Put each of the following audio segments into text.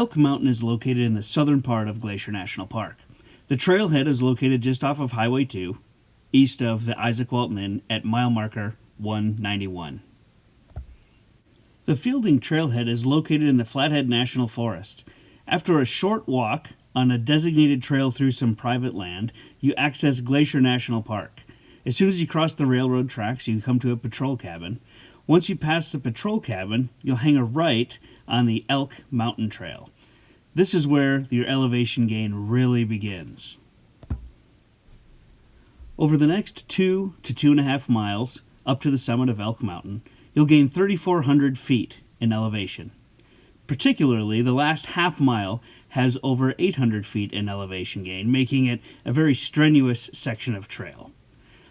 Elk Mountain is located in the southern part of Glacier National Park. The trailhead is located just off of Highway 2, east of the Isaac Walton Inn at mile marker 191. The Fielding Trailhead is located in the Flathead National Forest. After a short walk on a designated trail through some private land, you access Glacier National Park. As soon as you cross the railroad tracks, you come to a patrol cabin. Once you pass the patrol cabin, you'll hang a right on the Elk Mountain Trail. This is where your elevation gain really begins. Over the next 2 to 2.5 miles up to the summit of Elk Mountain, you'll gain 3,400 feet in elevation. Particularly, the last half mile has over 800 feet in elevation gain, making it a very strenuous section of trail.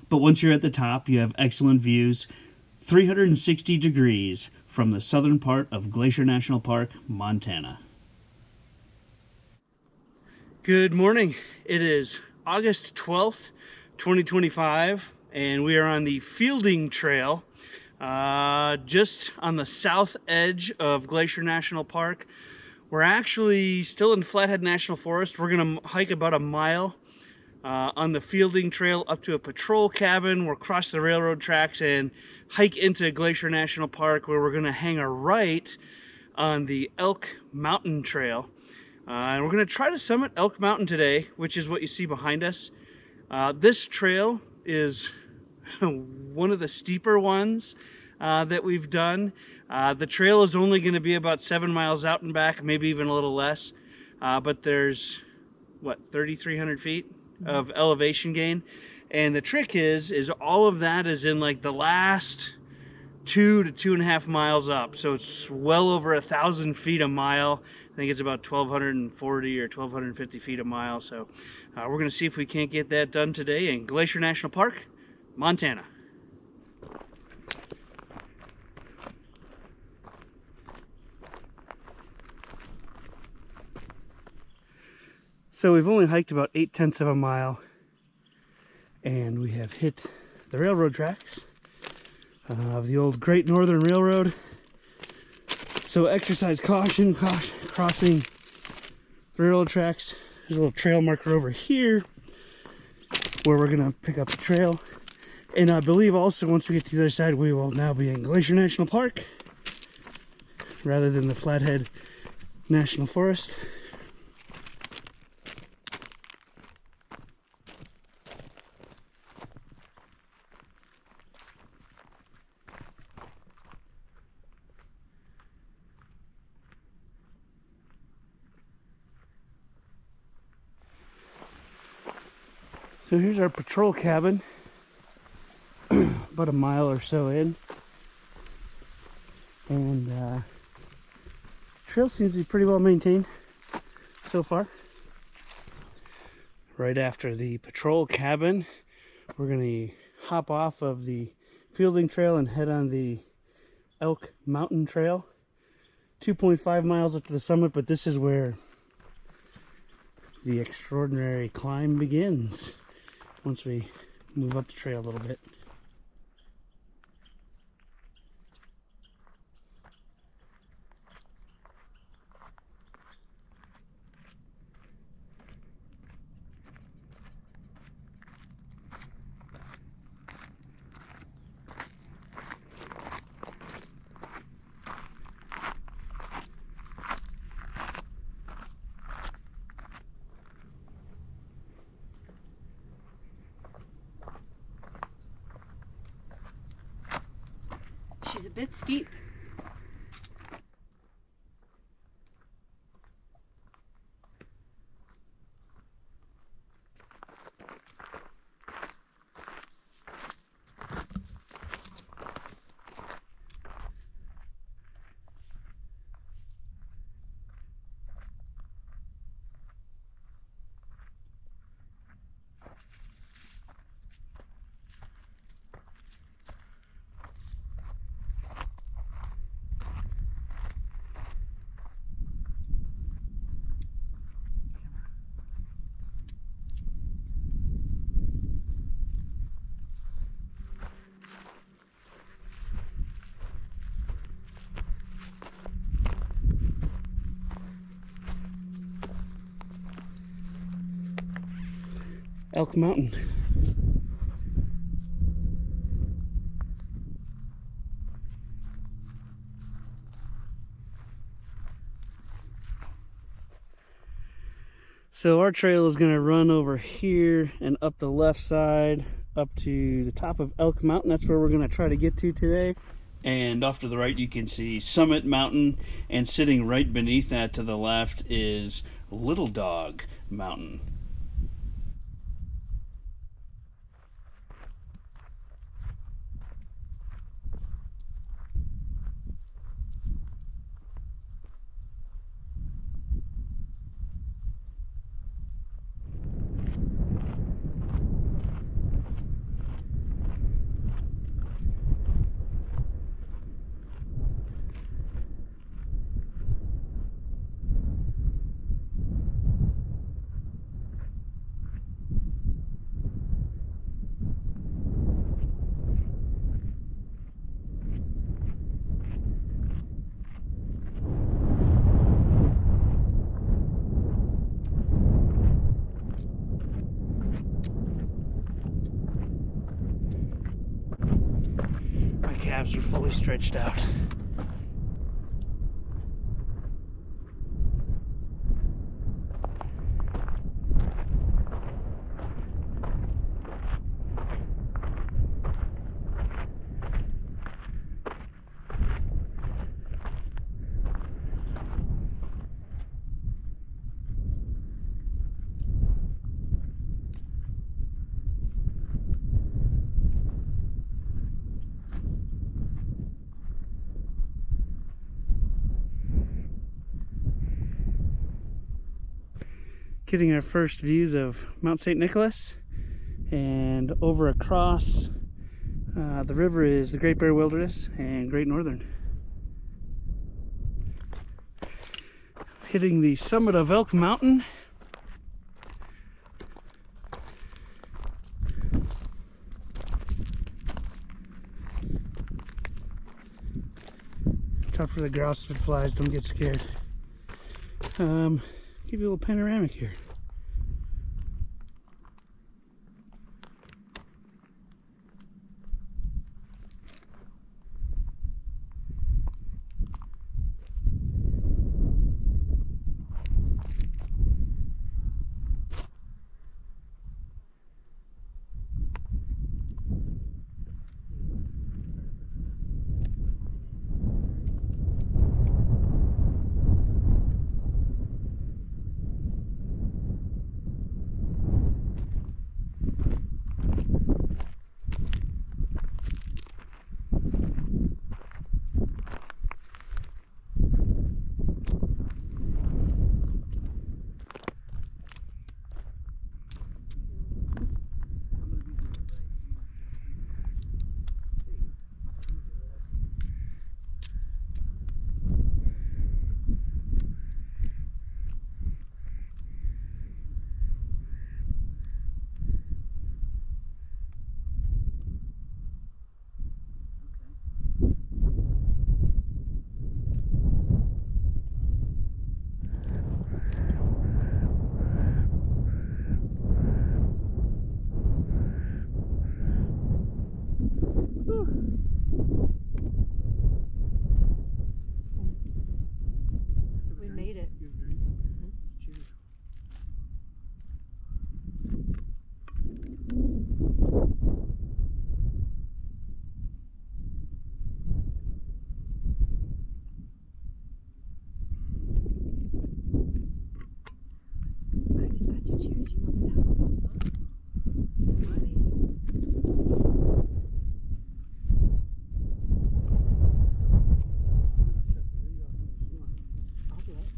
But once you're at the top, you have excellent views, 360 degrees from the southern part of Glacier National Park, Montana. Good morning. It is August 12th, 2025, and we are on the Fielding Trail, just on the south edge of Glacier National Park. We're actually still in Flathead National Forest. We're going to hike about a mile on the Fielding Trail up to a patrol cabin. We'll cross the railroad tracks and hike into Glacier National Park, where we're going to hang a right on the Elk Mountain Trail. And we're going to try to summit Elk Mountain today, which is what you see behind us. This trail is one of the steeper ones that we've done. The trail is only going to be about 7 miles out and back, maybe even a little less. But there's, 3,300 feet of elevation gain. And the trick is all of that is in like the last 2 to 2.5 miles up. So it's well over 1,000 feet a mile. I think it's about 1,240 or 1,250 feet a mile. So we're going to see if we can't get that done today in Glacier National Park, Montana. So we've only hiked about 0.8 of a mile, and we have hit the railroad tracks of the old Great Northern Railroad. So exercise caution crossing the railroad tracks. There's a little trail marker over here where we're gonna pick up the trail. And I believe also once we get to the other side, we will now be in Glacier National Park rather than the Flathead National Forest. So here's our patrol cabin, about a mile or so in, and trail seems to be pretty well maintained so far. Right after the patrol cabin, we're going to hop off of the Fielding Trail and head on the Elk Mountain Trail. 2.5 miles up to the summit, but this is where the extraordinary climb begins once we move up the trail a little bit. She's a bit steep. Elk Mountain. So our trail is going to run over here and up the left side up to the top of Elk Mountain. That's where we're going to try to get to today. And off to the right you can see Summit Mountain, and sitting right beneath that to the left is Little Dog Mountain. Calves are fully stretched out. Getting our first views of Mount St. Nicholas, and over across the river is the Great Bear Wilderness and Great Northern. Hitting the summit of Elk Mountain. Tough for the grouse if it flies, don't get scared. Give you a little panoramic here. We made it. I just got to cheers you on the top of the boat. It's amazing. I'll do it.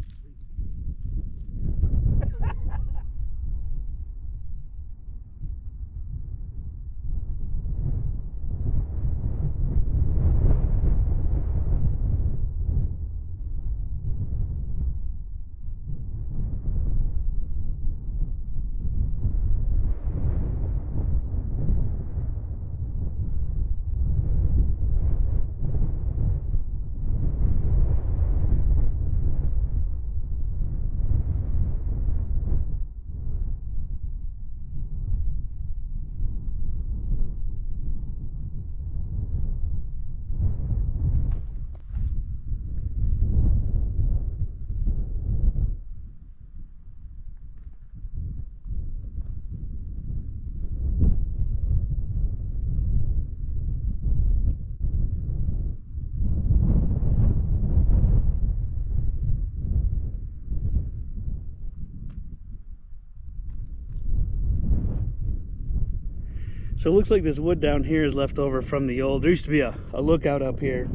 So it looks like this wood down here is left over from the old, there used to be a lookout up here.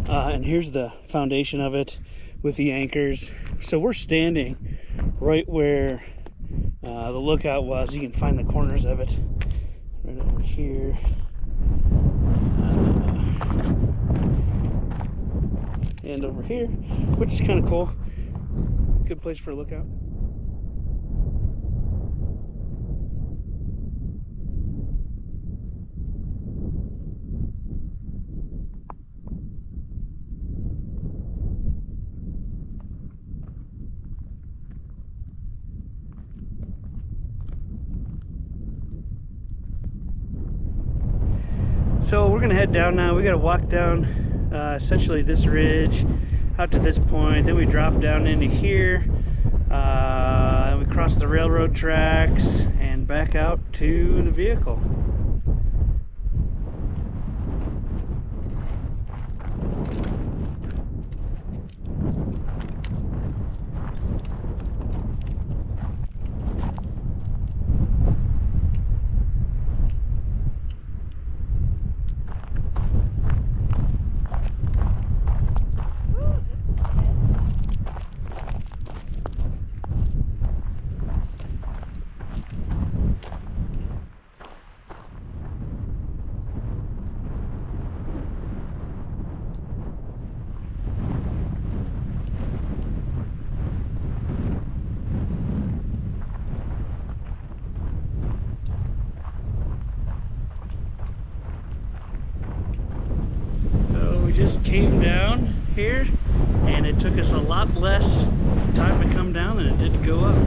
And here's the foundation of it with the anchors. So we're standing right where the lookout was. You can find the corners of it right over here. And over here, which is kind of cool. Good place for a lookout. So we're gonna head down now. We gotta walk down essentially this ridge out to this point. Then we drop down into here. We cross the railroad tracks and back out to the vehicle. We just came down here and it took us a lot less time to come down than it did to go up.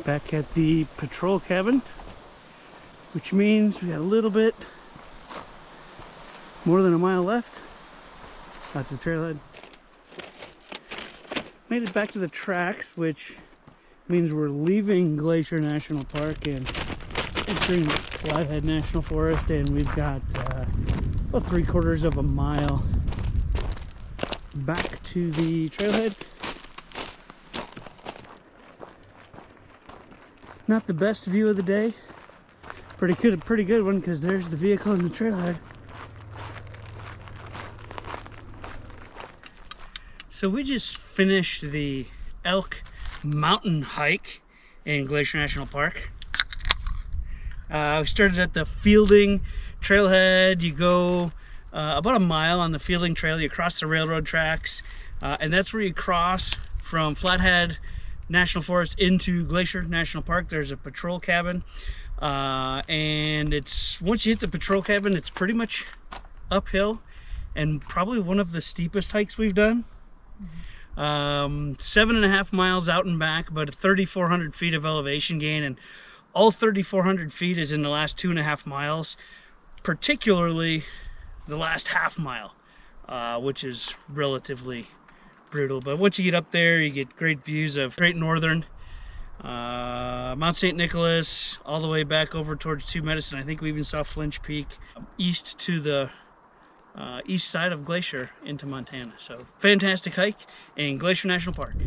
Back at the patrol cabin, which means we got a little bit more than a mile left out to the trailhead. Made it back to the tracks, which means we're leaving Glacier National Park and entering Flathead National Forest, and we've got about 3/4 of a mile back to the trailhead. Not the best view of the day. Pretty good one, because there's the vehicle and the trailhead. So we just finished the Elk Mountain hike in Glacier National Park. We started at the Fielding trailhead. You go about a mile on the Fielding trail. You cross the railroad tracks, and that's where you cross from Flathead National Forest into Glacier National Park. There's a patrol cabin, and it's once you hit the patrol cabin, it's pretty much uphill and probably one of the steepest hikes we've done. 7.5 miles out and back, but 3,400 feet of elevation gain, and all 3,400 feet is in the last 2.5 miles, particularly the last half mile, which is relatively brutal. But once you get up there, you get great views of Great Northern, Mount St. Nicholas, all the way back over towards Two Medicine. I think we even saw Flinch Peak east to the east side of Glacier into Montana. So fantastic hike in Glacier National Park.